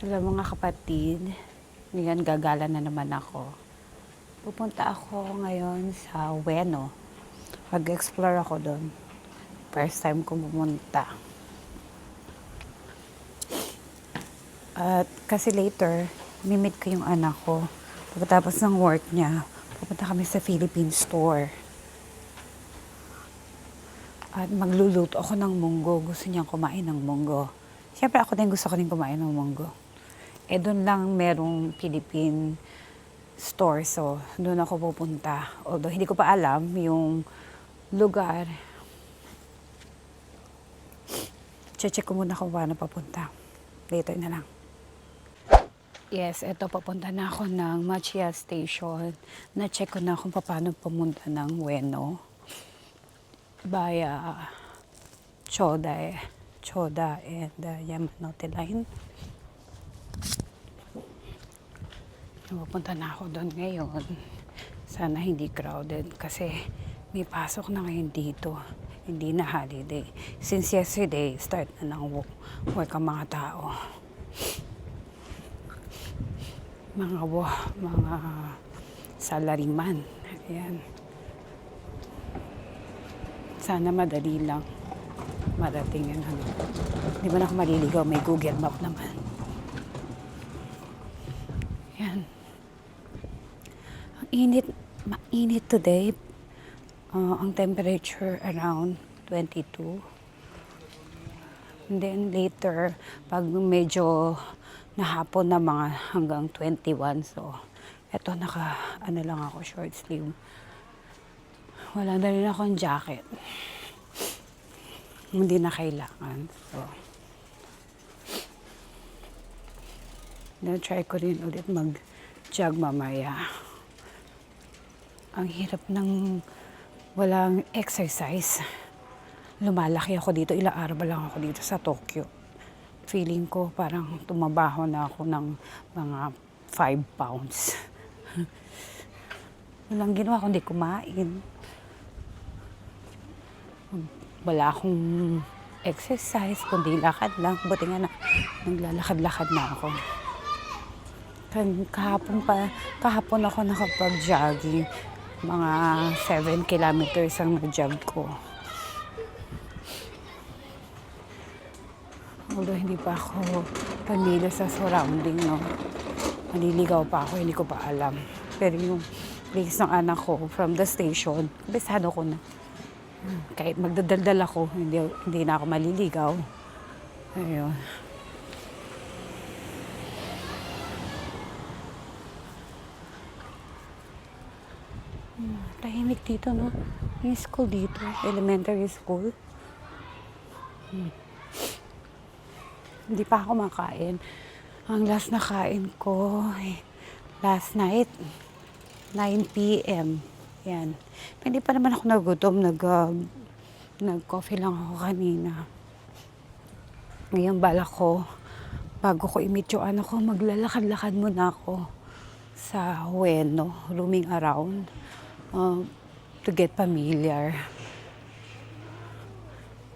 Hello mga kapatid, ngayon gagala na naman ako. Pupunta ako ngayon sa Ueno. Mag-explore ako doon. First time ko pumunta. At kasi later, mimit ko yung anak ko. Pagkatapos ng work niya, pupunta kami sa Philippine store. At magluluto ako ng munggo. Gusto niyang kumain ng munggo. Siyempre ako din gusto ko din kumain ng munggo. Doon lang merong Philippine store. So, doon ako pupunta. Although, hindi ko pa alam yung lugar. Check ko muna kung paano papunta. Later na lang. Yes, eto papunta na ako ng Machia Station. Na-check ko na kung paano pumunta ng Ueno. Via Choda and Yamanote Line. Pupunta na ako doon ngayon. Sana hindi crowded kasi may pasok na ngayon dito. Hindi na holiday. Since yesterday, start na ng work ang mga tao. Mga salaryman. Ayan. Sana madali lang marating yan. Hindi ba na ako maliligaw? May Google Map naman. Yan. Mainit today. Ang temperature around 22. And then later, pag medyo nahapon na mga hanggang 21. So, eto lang ako, short sleeve. Wala na rin akong jacket. Hindi na kailangan. So, try ko rin ulit mag-jog mamaya. Ang hirap ng walang exercise. Lumalaki ako dito. Ilang araw ba lang ako dito sa Tokyo. Feeling ko parang tumabaho na ako ng mga 5 pounds. Walang ginawa kundi kumain. Wala akong exercise, kundi lakad lang. Buti nga na naglalakad-lakad na ako. Kahapon ako nakapag-jogging. Mga 7 kilometers ang nag-jog ko. Although hindi pa ako pamilya sa surrounding, no? Maliligaw pa ako, hindi ko pa alam. Pero yung place ng anak ko from the station, bisado ko na. Kahit magdadaldal ako, hindi na ako maliligaw. Ayun. Tahimik dito, no? Yung school dito, elementary school. Hindi pa ako makain. Ang last na kain ko, last night, 9 p.m. Yan. Hindi pa naman ako nagutom. Nag-coffee lang ako kanina. Ngayon balak ko, bago ko i-meet yung anak ko, maglalakad-lakad muna ako sa Ueno, roaming around, to get familiar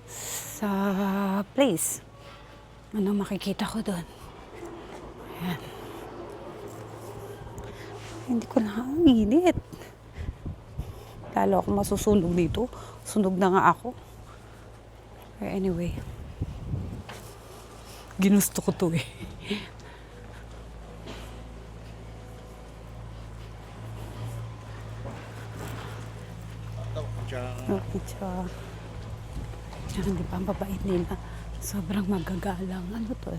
sa place. Ano makikita ko doon? Ayan. Hindi ko na ang init. Lalo ako masusunog dito. Sunog na nga ako. Anyway. Ginusto ko to eh. Picture. Hindi pa ang babait nila. Sobrang magagalang. Ano to?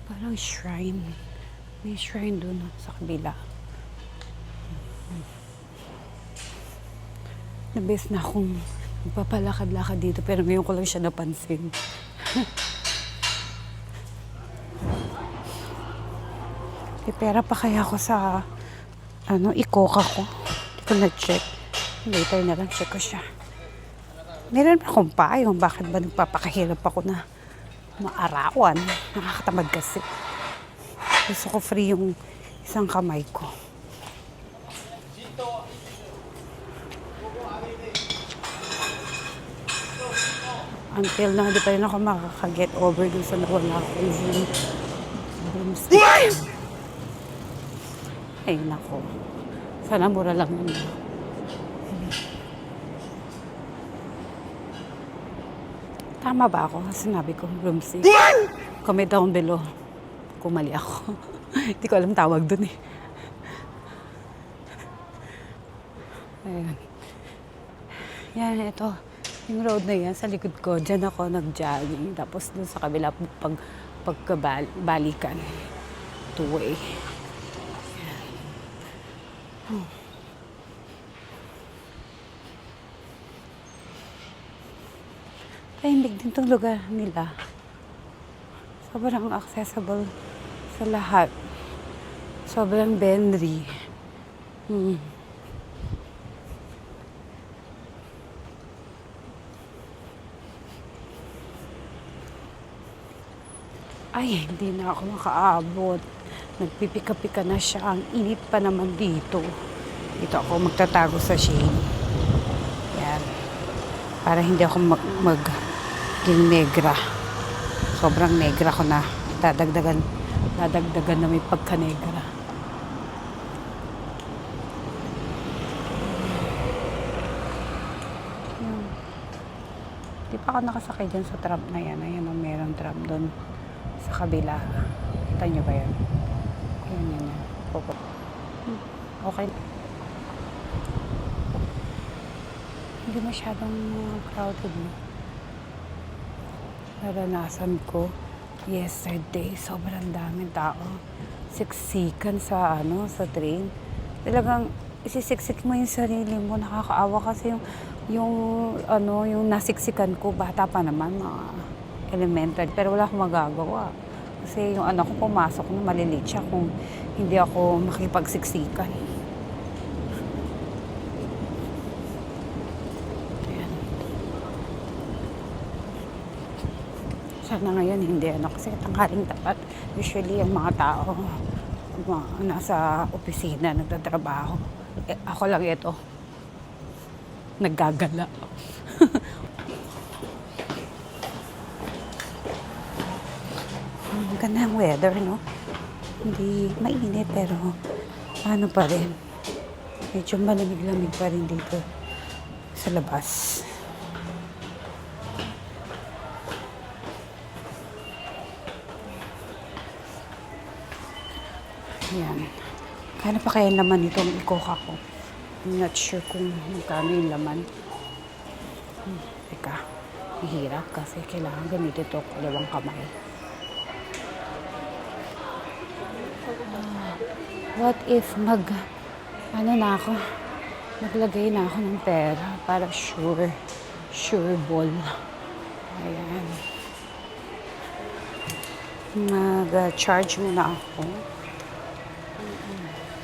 Parang shrine. May shrine doon sa kabila. Nabes na akong magpapalakad-lakad dito pero ngayon ko lang siya napansin. May pera pa kaya ako sa i-coca ko. Hindi ko na-check. Later na lang check ko siya. Meron pa akong payong. Bakit ba nagpapakahirap ako na maarawan? Nakakatamad kasi. Gusto ko free yung isang kamay ko. Until na, hindi pa rin ako makaka-get over dun sa nawala ko yung broomstick. Ay, nako. Sana mura lang yun. Tama ba ako? Sinabi ko, room 6. Comment down below kung mali ako. Hindi ko alam tawag dun eh. Ayan. Yan, ito. Yung road na yan, sa likod ko, dyan ako nag-jogging. Tapos dun sa kabila, pagkabalikan. Two-way. Tahimik din tong lugar nila. Sobrang accessible sa lahat. Sobrang benry. Ay, hindi na ako makaabot. Nagpipika-pika na siya. Ang init pa naman dito. Dito ako magtatago sa shade. Yan. Para hindi ako maging negra. Sobrang negra ko na. Dadagdagan na may pagka-negra. Yan. Di pa ako nakasakay dyan sa tram na yan. Ayan o, meron tram doon sa kabila. Kita nyo ba yan? Yan. Okay. Hindi masyadong crowded na. Naranasan ko yesterday, sobrang daming tao. Siksikan sa train. Talagang isisiksik mo yung sarili mo, nakakaawa kasi yung nasiksikan ko, bata pa naman, mga elementary, pero wala akong magagawa. Kasi yung anak ko pumasok na, malilate siya kung hindi ako makipagsiksikan. Sana ngayon hindi kasi tanghaling tapat. Usually ang mga tao nasa opisina, nagtatrabaho. Ako lang ito. Naggagala. Ganda ang weather, no? Hindi mainit pero ano pa rin. Medyo malamig-lamig pa rin dito sa labas. Yan. Kano pa kaya laman itong ikoka ko? I'm not sure kung magkano yung laman. Teka, mahirap kasi kailangan gamitin ito kalawang kamay. What if maglagay na ako ng pera para sure ball. Ayan. Mag-charge muna ako.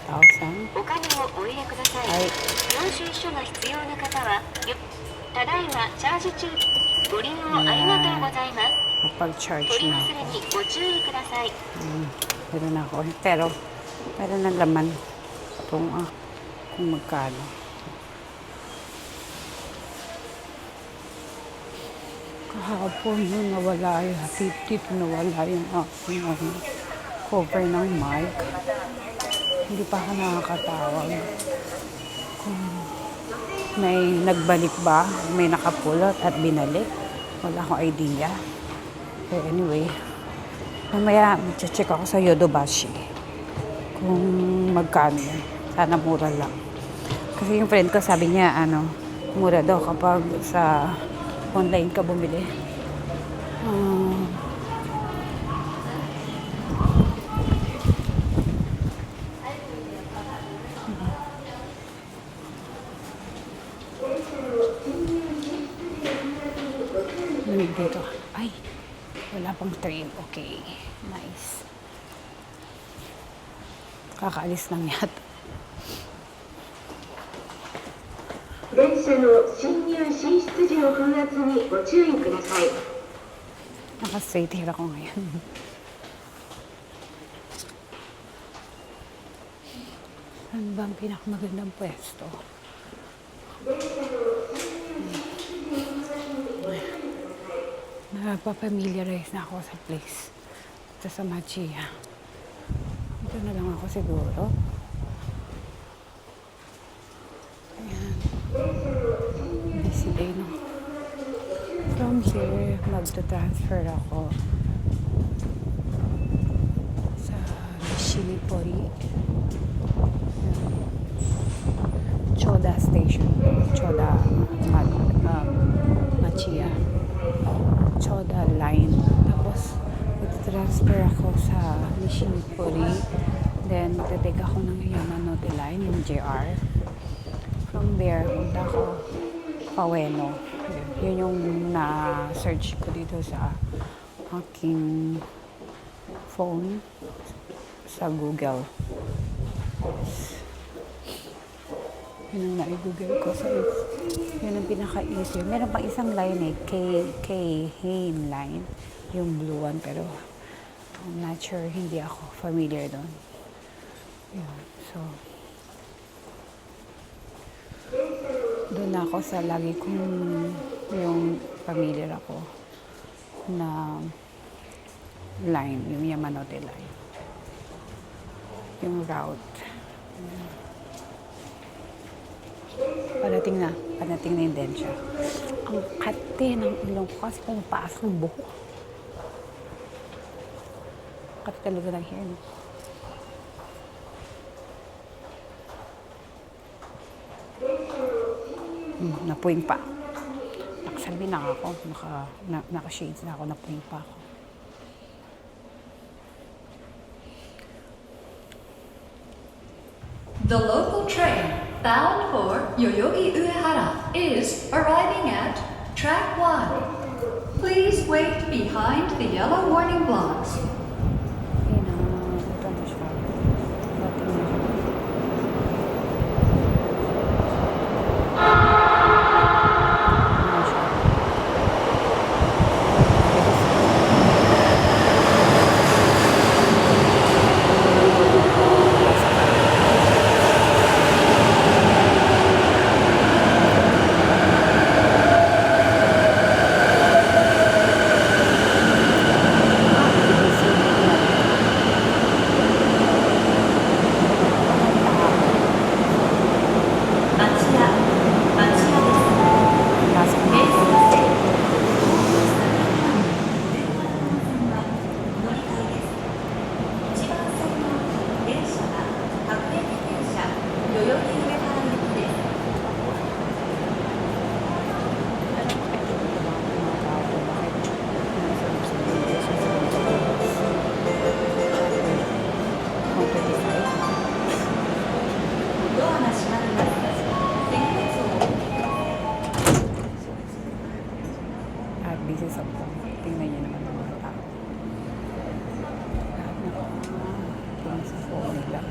1,000. お金をお入れください。はい。領収書が必要な方は、ただいまチャージ中。ご利用ありがとうございます。Kapag-charge 取り na 忘れ ako. にご注意ください。 Meron na ako. Pero, meron ng laman kung magkano. Kahapon nawala yung nawala yung aking cover ng mic. Hindi pa ako nakakatawag. Kung may nagbalik ba, may nakapulot at binalik. Wala akong idea. But anyway, mamaya mag-check ako sa Yodobashi kung magkano yan. Sana mura lang. Kasi yung friend ko sabi niya, mura daw kapag sa online ka bumili. Dito. Ay, wala pang train. Okay. Nice. Kakaalis lang yata. 電車の進入進出時の風圧にご注意ください。 Naka-straight hair ako ngayon. Saan ba ang pinakamagandang pwesto? Napapamiliarize na ako sa place. Ito sa Machiya. Dito na lang ako siguro. Ayan. Busy day, no? From here, magta-transfer ako sa Shinipori. Choda Station. Choda Machiya. Choda Line. Tapos, magta-transfer ako sa Shinipori. Then, magta-take ako ng Yamanote Line, yung JR. From there, punta ako Paweno. Yun yung na-search ko dito sa aking phone sa Google. Yun ang na-google ko. So, yun ang pinaka-easy. Meron pang isang line K Hain line. Yung blue one. Pero, I'm not sure. Hindi ako familiar doon. Yun. So, doon ako sa lagi kong yung familiar ako na line, yung Yamanote line. Yung route. Parating na yung Densha. Ang kate ng ilong ko kasi pumapasok ng buhok. Kate talaga ng hair. Napuwing pa. Nakasalbi na ako. Naka-shades na ako. Napuwing pa ako. The local train bound for Yoyogi Uehara is arriving at track 1. Please wait behind the yellow warning blocks. Ito na siya. Dating na siya. Busy sa phone. Tingnan niyo naman ang mga tao. Tingnan sa phone nila.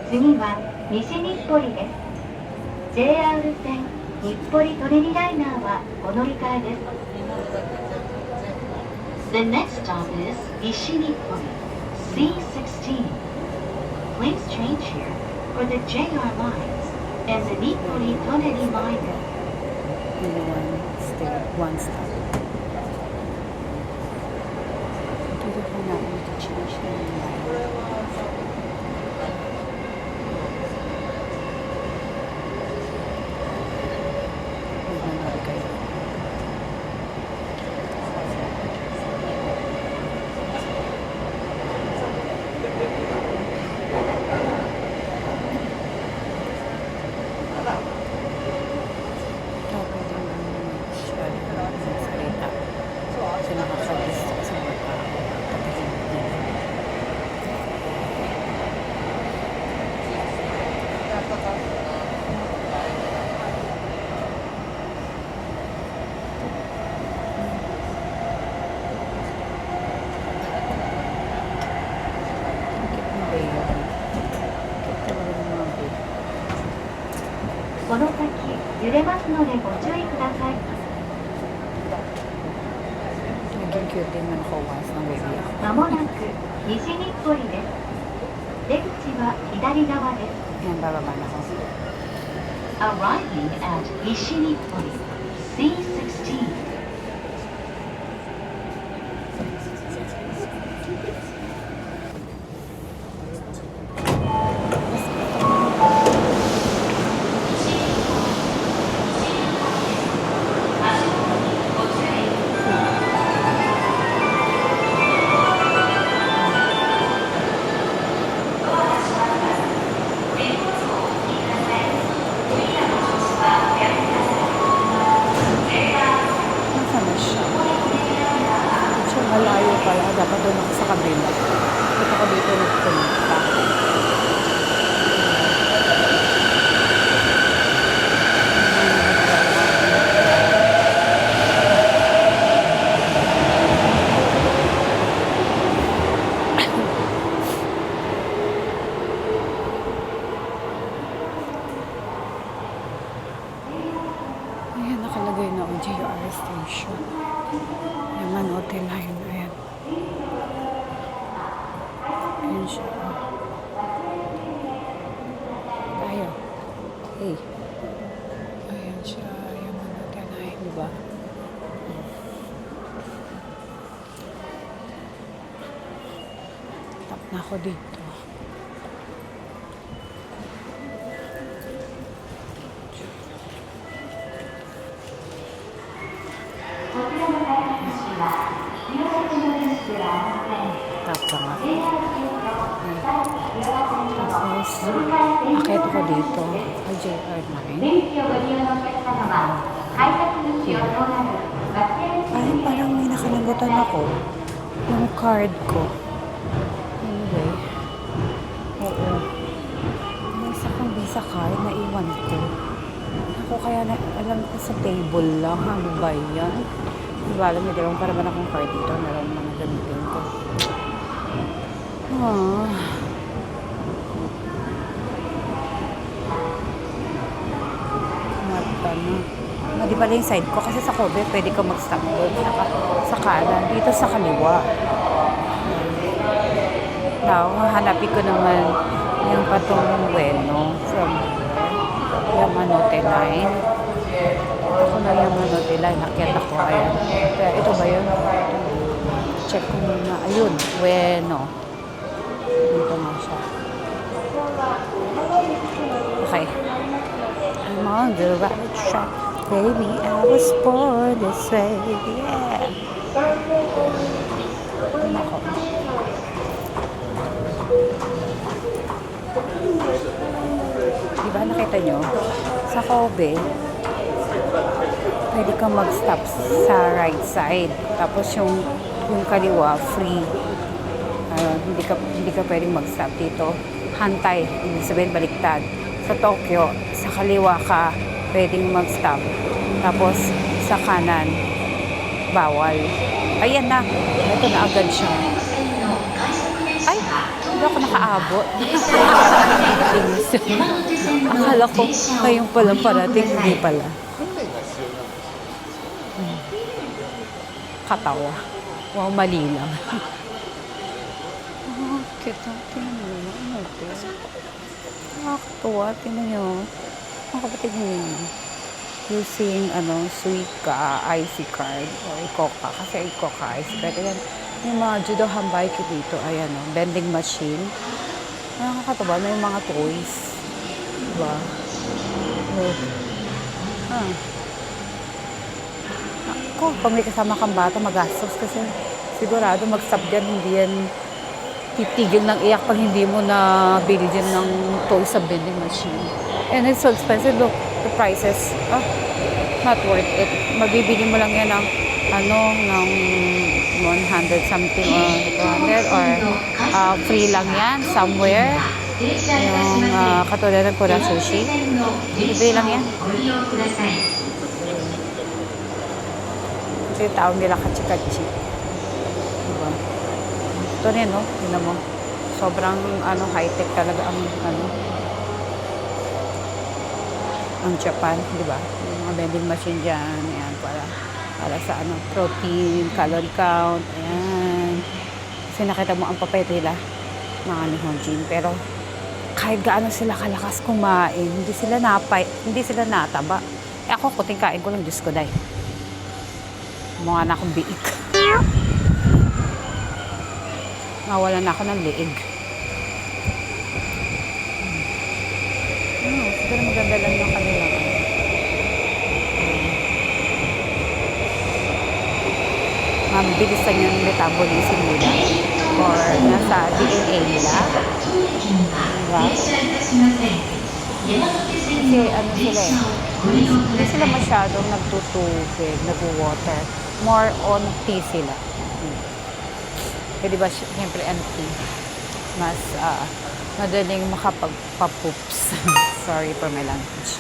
次は西日暮里です。 JR 線日暮里舎人ライナーはお乗り換えです。 The next stop is Ishinippuri, C16. Please change here for the JR lines and the Nippuri Toneri line. One stop. Dito po natin change na yung line. Magmamari kayo.この先揺れますのでご注意ください。 Naging cute din man ako once ng baby ako. まもなく西日暮里です。出口は左側です。 Yan, bababa na ako. Arriving at Ishinippuri, C16. nila. Ba't ako dito nagpunta? Ayan, nakalagay na ang JR station. Yaman Hotel Line. Ayan. Ayan siya. Tayo. Hey. Ayan siya. Yaman Hotel Line. Diba? Tap na ako dito. Tap lang ako. Tapos, akit ako dito. Ay, JR Line. Ay, parang may nakalimutan ako. Yung card ko. Anyway. Oo. May isa kang Visa card na iwan ko. Ako kaya na, alam ko sa table lang. Ano ba yan? Diba alam niyo, dalawang para ba akong card dito? Meron mga gamitin ko. Mata na. Di pala yung side ko. Kasi sa Kobe, pwede ka mag-stop doon. Sa kanan. Dito sa kaliwa. Now, hanapin ko naman yung patong Bueno from Yaman Hotel Line. Ako na Yaman Hotel Line. Nakyat ako. Ayan. Kaya ito ba yun? Check ko muna. Ayun. Bueno. Dito nga siya. Okay. I'm on the right track. Baby, I was born this way. Yeah. Nako. Diba nakita nyo? Sa Kobe, pwede kang mag-stop sa right side. Tapos yung kaliwa, free. Hindi ka pwedeng mag-stop dito. Hantay, ibig sabihin baliktad. Sa Tokyo, sa kaliwa ka pwedeng mag-stop. Tapos sa kanan, bawal. Ayan na. Ito na agad siya. Ay, hindi ako nakaabot. Akala ko kayong palang parating, hindi pala. Katawa. Wow, mali lang. Cute. Tingnan mo. Ano ito? Nakakatuwa. Tingnan nyo. Ang kapatid nyo yun. Using, Suica, IC card, o Ikoka. Kasi Ikoka, IC card. Ayan. Yung mga judo hambaiki dito. Ayan, vending machine. Nakakatuwa. May mga toys. Diba? Ako, pag may kasama kang bata, magastos kasi sigurado mag-stop dyan, hindi yan titigil ng iyak pag hindi mo na bili dyan ng toys sa vending machine. And it's so expensive. Look, the prices, not worth it. Mabibili mo lang yan ng, ng 100 something or 200 or free lang yan somewhere. Yung katulad ng Kura Sushi. Free lang yan. Kasi yung tao nila kachi-kachi. Diba? Ito rin, no? Tignan mo. Sobrang, high-tech talaga ang, ang Japan, diba? Yung mga vending machine dyan. Ayan, para sa, protein, calorie count. Ayan. Kasi nakita mo ang papel nila, mga Nihonjin. Pero, kahit gaano sila kalakas kumain, hindi sila nataba. Ako, kuting kain ko lang, Diyos ko, day. Mukha na akong biik. Nawala na ako ng liig. Siguro maganda lang yung kanila. Mabilisan yung metabolism nila or nasa DNA nila. Diba? Kasi sila hindi sila masyadong nagtutubig, nag-water. More on tea sila. Eh, di ba, siyempre empty. Mas, madaling makapagpa-poops. Sorry for my language.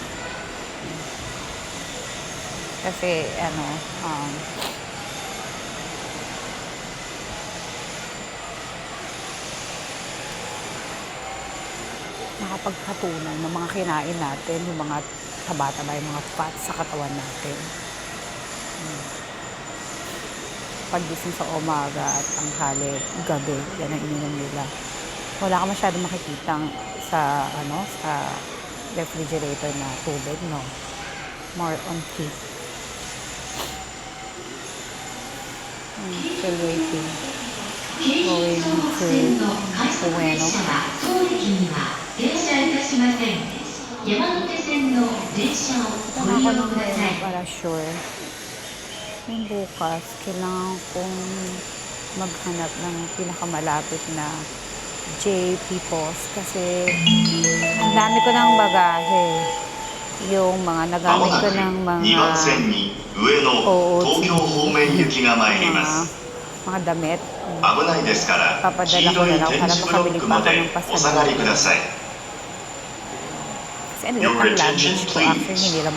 Kasi, nakapagpatunan ng mga kinain natin, yung mga taba-taba, yung mga fats sa katawan natin. Paggising sa umaga at tanghali, gabi, yan ang ininom nila. Wala ka masyadong makikitang sa refrigerator na tubig, no? More on tea. Still waiting. Going to Ueno. 山手線の電車をご利用ください。 Para sure. Yung bukas, kailangan kong maghanap ng pinakamalapit na JP Post kasi ang dami ko ng bagahe. Yung mga nagamit ko ng mga 2番線に上野東京方面行きが参ります。 mga damit. 危ないですから黄 Papadala ko 色い na lang 点 para 字ブロ makabili ック pa ま ako で ng お下がり pasalubong. ください。 Kasi ano lang ang language ko after hindi lang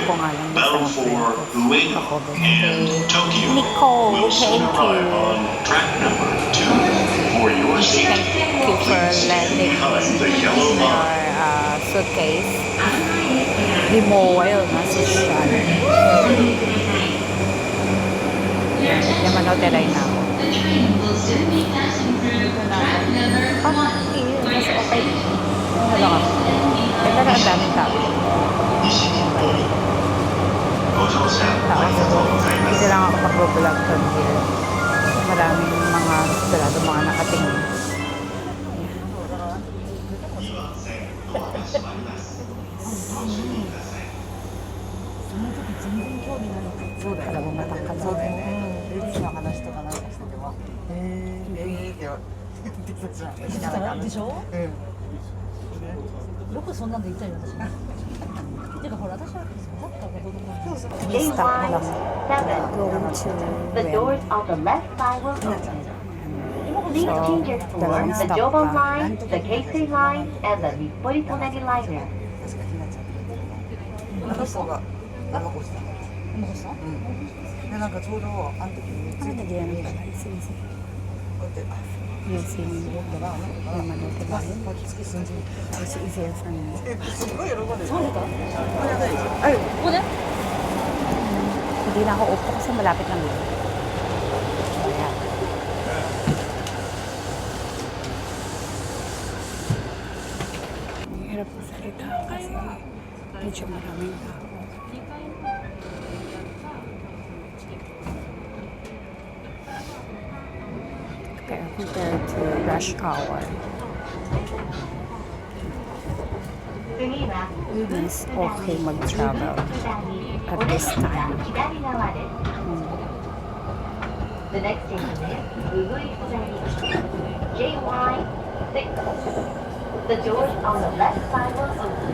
ko nga lang bound sa for Ueno and Tokyo Nicole, will soon thank arrive you. on track number 2. For your safety, Thank you for please stay lending behind the yellow your line. suitcase. Limoil na social. Yaman hotel ay na ako. Dito na ako. Mas okay. Ano lang ako. Ito na ang daming tao. 西日本ご乗車ありがとうございま Dito す。 lang ako mag-vlog from here. Maraming mga sigurado mga nakatingin. 2番線ドアが閉まります。ご注意ください。 Alam mo, matangkad ako. レディーの話とかなんかしててもって言ってたじゃん。でしょ、うん。よくそんなんで言ったよ私もてかほら私はサッカーがどうでもいい Stop na lang. Going to The doors Ueno. on the left side will open. Please So, change your for dalawang the stop Joban pa. line, the Keisei line, and the Nippori Toneri liner. 確かになっちゃった。あの人が残した。残したうん。でなんかちょうどあの時につい Ano て na diyan? Sisi. こうやって Using naman ito ba yun? パキつき寸前。 Kasi easier for me. すごい喜んでる。そうですかAy! ここで Hindi na ako upo kasi malapit lang yun. Ayan. Hirap magsalita kasi medyo maraming tao. Kaya compared to rush hour, 次は mas okay mag-travel at this time. 左側です。 The next station is Ugui Toneri. JY6. The doors on the left side will open.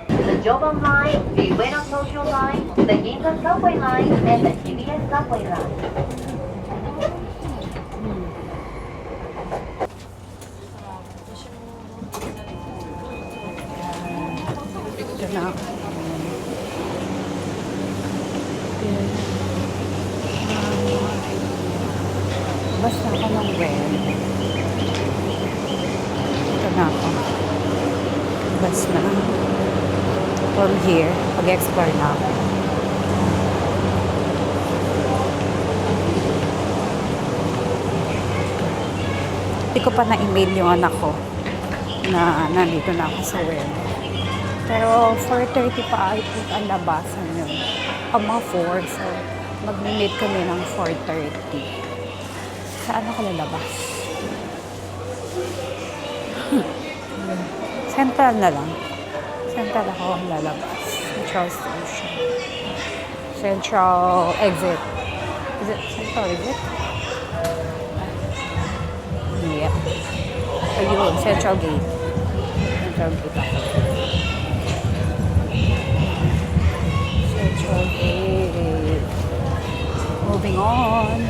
The Joban line, the Ueno Tokyo line, the Ginza subway line, and the TBS subway line. Ito na ako. Basta ako ng well. Ito na ako. Bas na. From here, mag-explore na ako. Hindi ko pa na-email yung anak ko na nandito na ako sa well. Pero 4:30 pa I think ang labasan yun. Ang mga 4, so mag-meet kami ng 4:30. Saan ako lalabas? Central na lang. Central ako lalabas. Sa Charles Station. Central exit. Is it Central exit? Yeah. Ayun, Central gate. Central gate ako. Central gate. Moving on.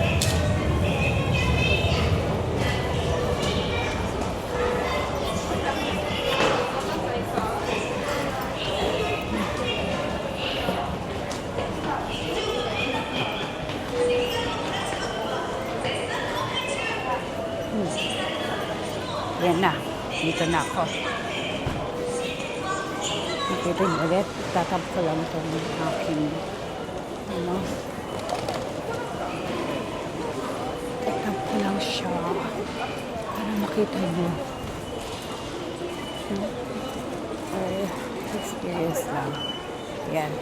Yan na. Dito na ako. Nakita niyo ulit. Tatap ko lang itong aking ano. Tatap ko lang siya. Para makita niyo. Experience lang. Yan.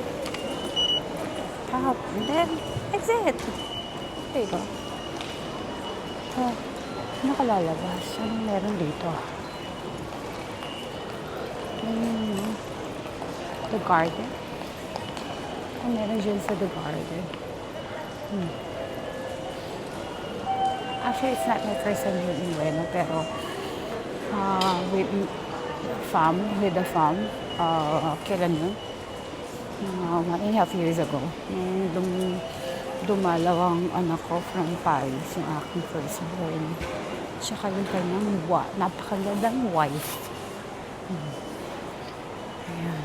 Tap. And then, exit. There you go. So, nakalalabas. Anong meron dito? The garden. Ano meron dyan sa the garden? Actually, it's not my first time here in Ueno, pero with the farm, kailan yun? 1.5 years ago. Dumalaw ang anak ko from Paris, yung aking firstborn. Tsaka yung kanyang napakagandang wife. Ayan.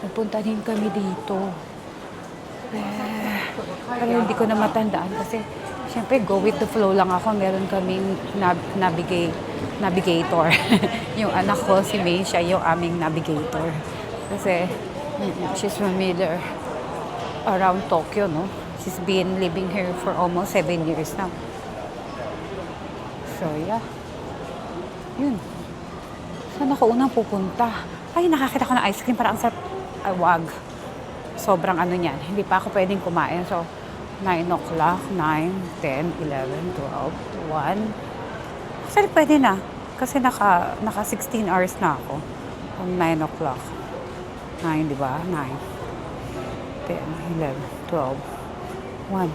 Nagpunta din kami dito. Pero hindi ko na matandaan kasi syempre go with the flow lang ako. Meron kaming navigator. Yung anak ko, si May, siya yung aming navigator. Kasi she's familiar around Tokyo, no? She's been living here for almost 7 years now. So, yeah. Yun. Saan ako unang pupunta? Ay, nakakita ko ng ice cream. Parang ang sarap. Ay, wag. Sobrang ano niyan. Hindi pa ako pwedeng kumain. So, 9 o'clock, 9, 10, 11, 12, 1. Actually, pwede na. Kasi naka 16 hours na ako. 9 o'clock. 9, di ba? 9, 10, 11, 12, 1.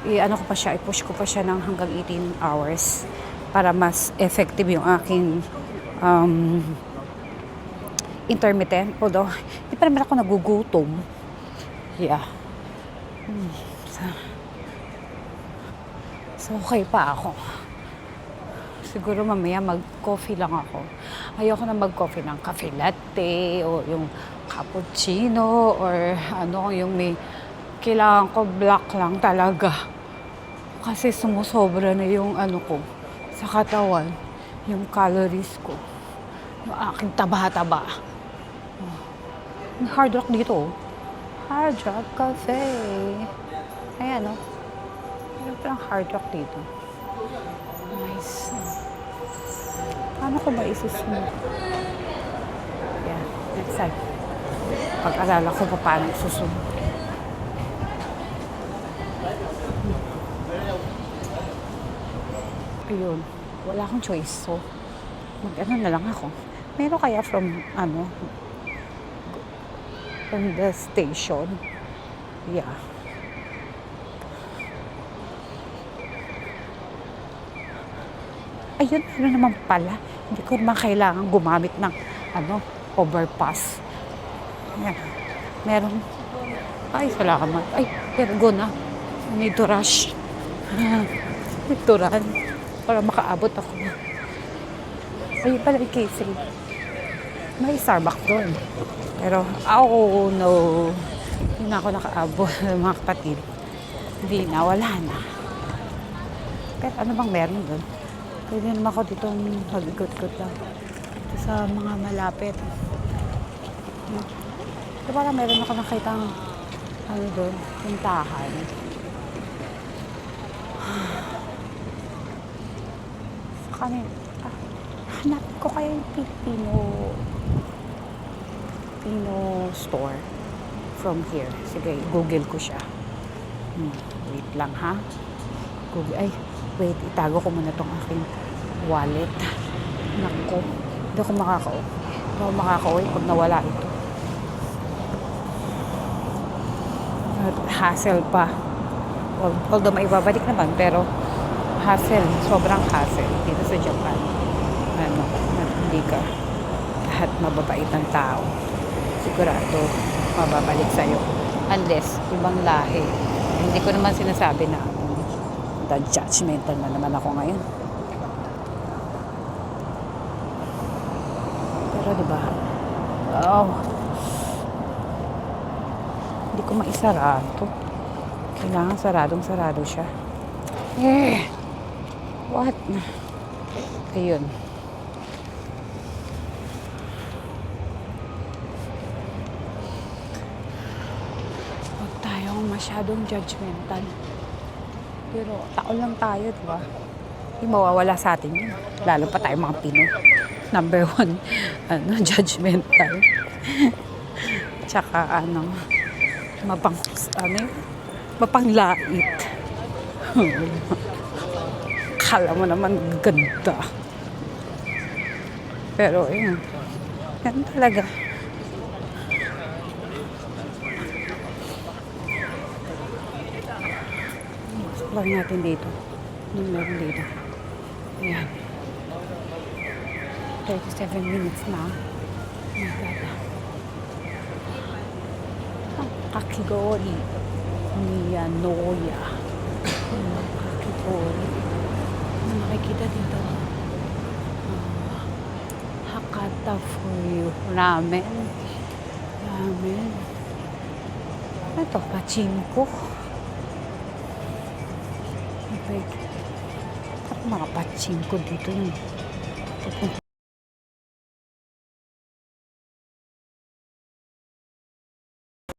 I-ano ko pa siya, i-push ko pa siya ng hanggang 18 hours para mas effective yung aking intermittent. Although, hindi pa naman ako nagugutom. Yeah. So, okay pa ako. Siguro mamaya mag-coffee lang ako. Ayoko na mag-coffee ng cafe latte o yung cappuccino or ano, yung may kailangan ko black lang talaga. Kasi sumusobra na yung ano ko sa katawan, yung calories ko. Yung aking taba-taba. May Hard Rock dito. Hard Rock Cafe. Ayan, no? Meron palang Hard Rock dito. Nice. Paano ko ba isusunod? Yeah, next time. Pag-alala ko pa paano isusunod. Ayun. Wala akong choice. So, mag-ano na lang ako. Meron kaya from the station. Yeah. Ayun, ano naman pala. Hindi ko naman kailangan gumamit ng overpass. Yeah. Meron. Ay, salamat. Ay, ergo na. I need to rush. Need to run. Para makaabot ako. Ayun pala yung KC. May Starbucks doon. Pero, oh no. Hindi na ako nakaabot mga kapatid. Hindi na, wala na. Pero ano bang meron doon? Pwede naman ako dito mag-ikot-ikot lang. Ito sa mga malapit. Ito parang meron ako nakitang doon, puntahan. Sa kanin, hanapin ko kaya yung Filipino store from here. Sige, Google ko siya. Wait lang, ha? Google, wait, itago ko muna tong aking wallet. Naku, hindi ako makakauwi pag nawala ito. At hassle pa. Although maibabalik naman, pero hassle, sobrang hassle dito sa Japan. Ano, at hindi ka lahat mababait ng tao. Sigurado, mababalik sa'yo. Unless, ibang lahi. Hindi ko naman sinasabi na judgmental na naman ako ngayon. Pero diba, hindi ko maisarado. Kailangan saradong-sarado siya. What? Ayun. Huwag tayong masyadong judgmental. Pero tao lang tayo, diba? Hindi mawawala sa atin yun. Lalo pa tayo mga Pinoy. Number 1, judgmental. Tsaka mapanglait. Kala mo naman ganda. Pero yun, yan talaga. Lang natin dito. Ano meron dito? Ayan. 37 minutes na. Oh my God. Kakigori. Niyanoya. Kakigori. Ano makikita dito? Hakata for you. Ramen. Ramen. Ito, pachinko. Parang mga pachinko dito yung